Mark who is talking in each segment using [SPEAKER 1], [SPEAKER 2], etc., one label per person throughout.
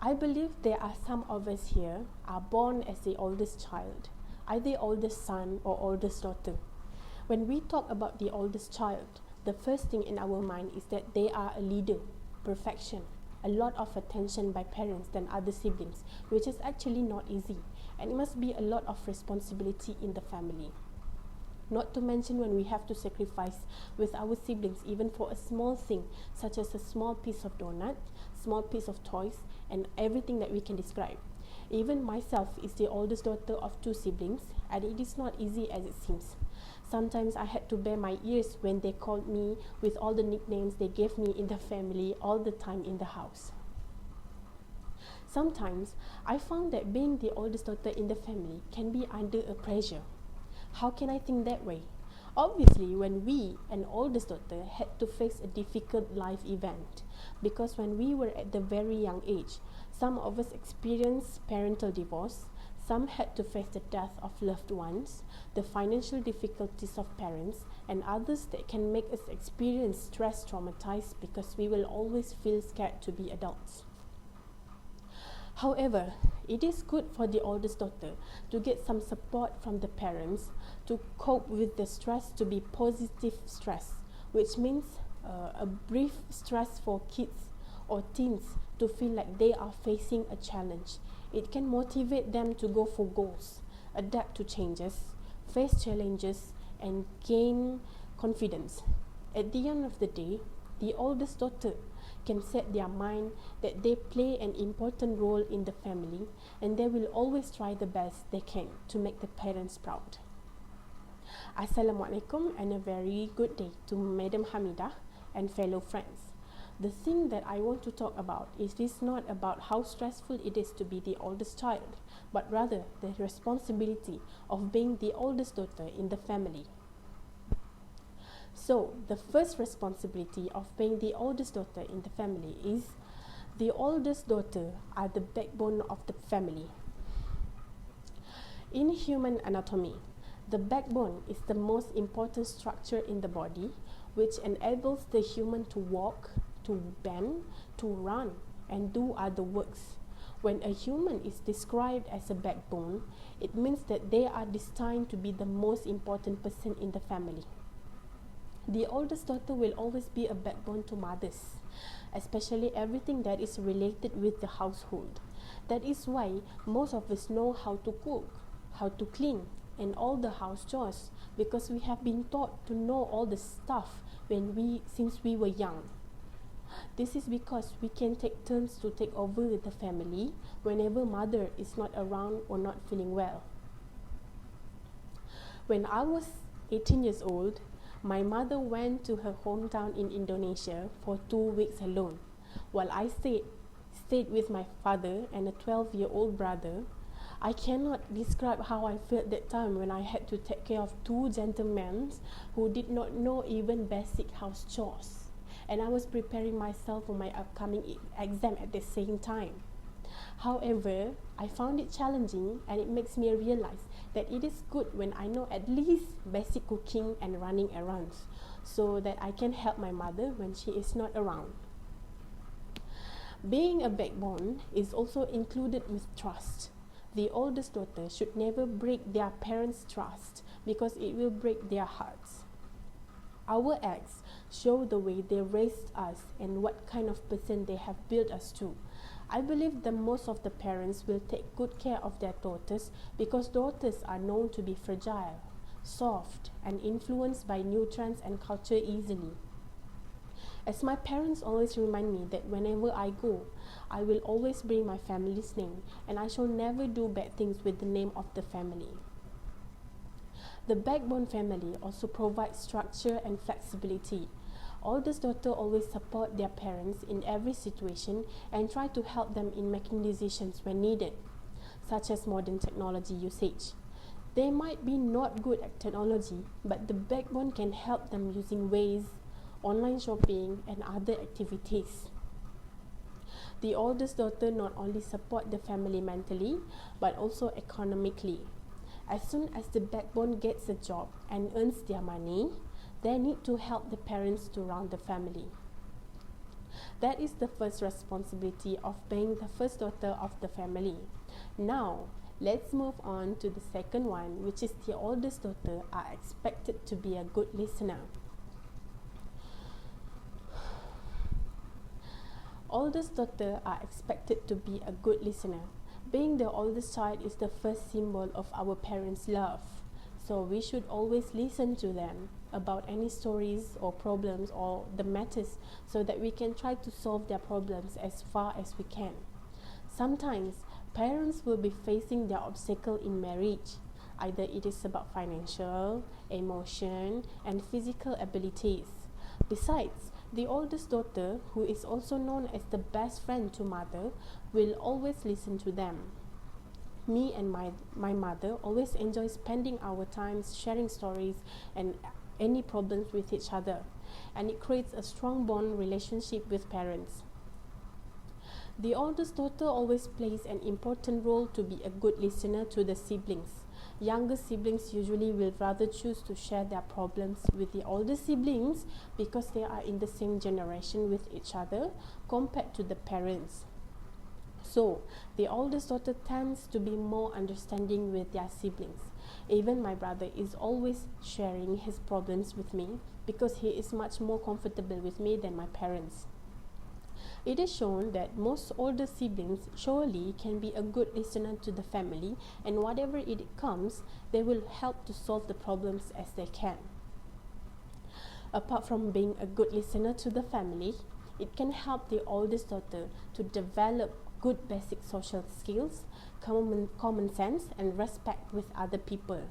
[SPEAKER 1] I believe there are some of us here are born as the oldest child, either the oldest son or oldest daughter. When we talk about the oldest child, the first thing in our mind is that they are a leader, perfection, a lot of attention by parents than other siblings, which is actually not easy, and it must be a lot of responsibility in the family. Not to mention when we have to sacrifice with our siblings even for a small thing, such as a small piece of donut, small piece of toys, and everything that we can describe. Even myself is the oldest daughter of 2 siblings, and it is not easy as it seems. Sometimes I had to bare my ears when they called me with all the nicknames they gave me in the family all the time in the house. Sometimes I found that being the oldest daughter in the family can be under a pressure. How can I think that way? Obviously, when we, an oldest daughter, had to face a difficult life event, because when we were at the very young age, some of us experienced parental divorce, some had to face the death of loved ones, the financial difficulties of parents, and others that can make us experience stress traumatized because we will always feel scared to be adults. However, it is good for the oldest daughter to get some support from the parents to cope with the stress to be positive stress, which means a brief stress for kids or teens to feel like they are facing a challenge. It can motivate them to go for goals, adapt to changes, face challenges, and gain confidence. At the end of the day, the oldest daughter can set their mind that they play an important role in the family, and they will always try the best they can to make the parents proud. Assalamualaikum and a very good day to Madam Hamidah and fellow friends. The thing that I want to talk about is this not about how stressful it is to be the oldest child, but rather the responsibility of being the oldest daughter in the family. So, the first responsibility of being the oldest daughter in the family is the oldest daughter are the backbone of the family. In human anatomy, the backbone is the most important structure in the body, which enables the human to walk, to bend, to run, and do other works. When a human is described as a backbone, it means that they are destined to be the most important person in the family. The oldest daughter will always be a backbone to mothers, especially everything that is related with the household. That is why most of us know how to cook, how to clean, and all the house chores, because we have been taught to know all the stuff since we were young. This is because we can take turns to take over the family whenever mother is not around or not feeling well. When I was 18 years old, my mother went to her hometown in Indonesia for 2 weeks alone, while I stayed with my father and a 12-year-old brother. I cannot describe how I felt that time when I had to take care of 2 gentlemen who did not know even basic house chores, and I was preparing myself for my upcoming exam at the same time. However, I found it challenging, and it makes me realize that it is good when I know at least basic cooking and running errands, so that I can help my mother when she is not around. Being a backbone is also included with trust. The oldest daughter should never break their parents' trust, because it will break their hearts. Our acts show the way they raised us and what kind of person they have built us to. I believe that most of the parents will take good care of their daughters, because daughters are known to be fragile, soft, and influenced by new trends and culture easily. As my parents always remind me that whenever I go, I will always bring my family's name, and I shall never do bad things with the name of the family. The backbone family also provides structure and flexibility. Oldest daughter always support their parents in every situation and try to help them in making decisions when needed, such as modern technology usage. They might be not good at technology, but the backbone can help them using Waze, online shopping, and other activities. The oldest daughter not only support the family mentally, but also economically. As soon as the backbone gets a job and earns their money, they need to help the parents to run the family. That is the first responsibility of being the first daughter of the family. Now, let's move on to the second one, which is the oldest daughter are expected to be a good listener. Oldest daughter are expected to be a good listener. Being the oldest child is the first symbol of our parents' love. So we should always listen to them about any stories or problems or the matters so that we can try to solve their problems as far as we can. Sometimes parents will be facing their obstacle in marriage. Either it is about financial, emotion, and physical abilities. Besides, the oldest daughter, who is also known as the best friend to mother, will always listen to them. Me and my mother always enjoy spending our time sharing stories and any problems with each other, and it creates a strong bond relationship with parents. The oldest daughter always plays an important role to be a good listener to the siblings. Younger siblings usually will rather choose to share their problems with the older siblings because they are in the same generation with each other compared to the parents. So, the oldest daughter tends to be more understanding with their siblings. Even my brother is always sharing his problems with me because he is much more comfortable with me than my parents. It is shown that most older siblings surely can be a good listener to the family, and whatever it comes, they will help to solve the problems as they can. Apart from being a good listener to the family, it can help the oldest daughter to develop good basic social skills, common sense, and respect with other people.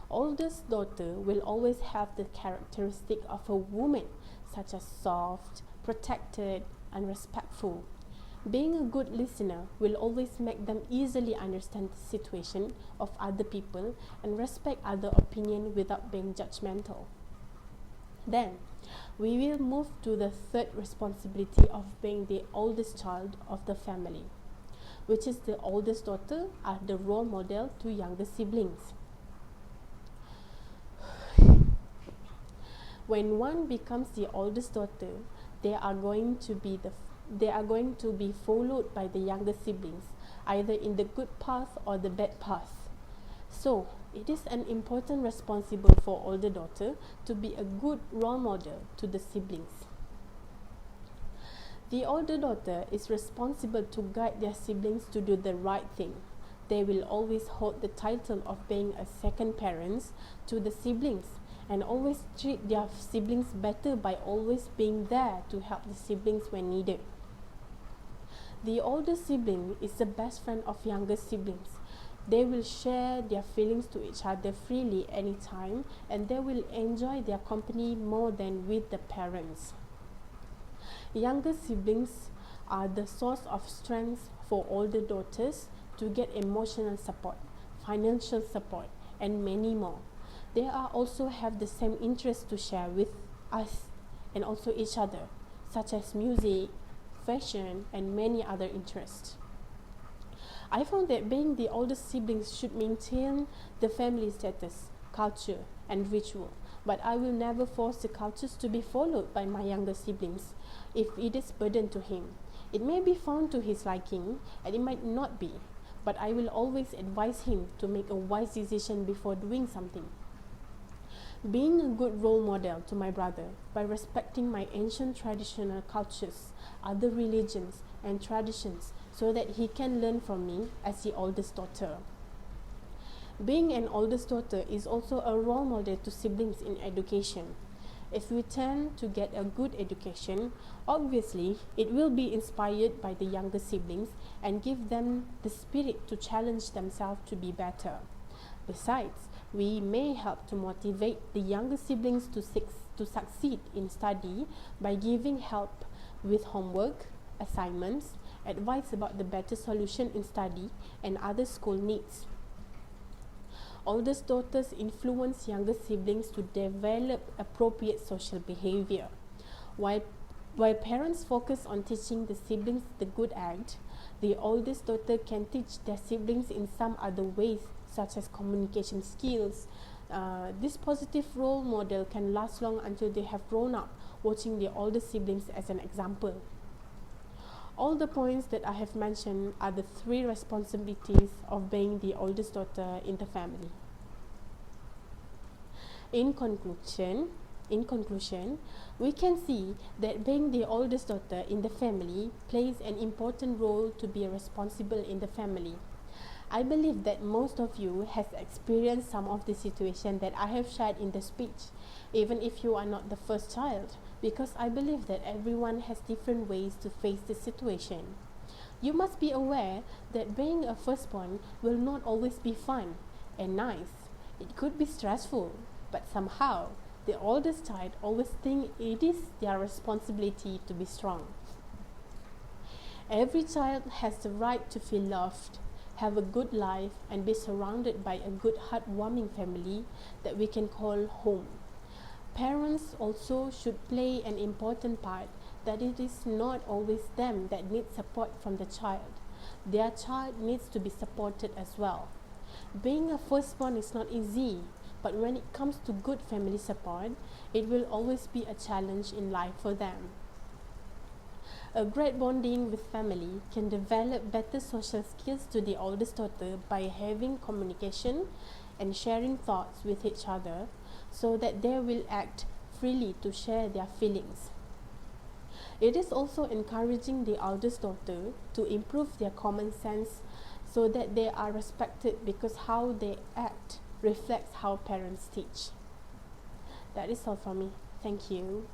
[SPEAKER 1] Oldest daughter will always have the characteristic of a woman, such as soft, protected, and respectful. Being a good listener will always make them easily understand the situation of other people and respect other opinion without being judgmental. Then, we will move to the third responsibility of being the oldest child of the family, which is the oldest daughter are the role model to younger siblings. When one becomes the oldest daughter, they are going to be followed by the younger siblings, either in the good path or the bad path. So, it is an important responsibility for older daughter to be a good role model to the siblings. The older daughter is responsible to guide their siblings to do the right thing. They will always hold the title of being a second parents to the siblings and always treat their siblings better by always being there to help the siblings when needed. The older sibling is the best friend of younger siblings. They will share their feelings to each other freely anytime, and they will enjoy their company more than with the parents. Younger siblings are the source of strength for older daughters to get emotional support, financial support, and many more. They are also have the same interests to share with us and also each other, such as music, fashion, and many other interests. I found that being the oldest siblings should maintain the family status, culture, and ritual, but I will never force the cultures to be followed by my younger siblings if it is burden to him. It may be found to his liking, and it might not be, but I will always advise him to make a wise decision before doing something. Being a good role model to my brother by respecting my ancient traditional cultures, other religions, and traditions so that he can learn from me as the oldest daughter. Being an oldest daughter is also a role model to siblings in education. If we tend to get a good education, obviously it will be inspired by the younger siblings and give them the spirit to challenge themselves to be better. Besides, we may help to motivate the younger siblings to succeed in study by giving help with homework, assignments, advice about the better solution in study, and other school needs. Oldest daughters influence younger siblings to develop appropriate social behavior. While parents focus on teaching the siblings the good act, the oldest daughter can teach their siblings in some other ways, such as communication skills. This positive role model can last long until they have grown up, watching the older siblings as an example. All the points that I have mentioned are the 3 responsibilities of being the oldest daughter in the family. In conclusion, we can see that being the oldest daughter in the family plays an important role to be responsible in the family. I believe that most of you has experienced some of the situation that I have shared in the speech, even if you are not the first child, because I believe that everyone has different ways to face the situation. You must be aware that being a firstborn will not always be fun and nice. It could be stressful, but somehow the oldest child always think it is their responsibility to be strong. Every child has the right to feel loved, have a good life, and be surrounded by a good, heartwarming family that we can call home. Parents also should play an important part, that it is not always them that need support from the child. Their child needs to be supported as well. Being a firstborn is not easy, but when it comes to good family support, it will always be a challenge in life for them. A great bonding with family can develop better social skills to the oldest daughter by having communication and sharing thoughts with each other, so that they will act freely to share their feelings. It is also encouraging the eldest daughter to improve their common sense so that they are respected, because how they act reflects how parents teach. That is all from me. Thank you.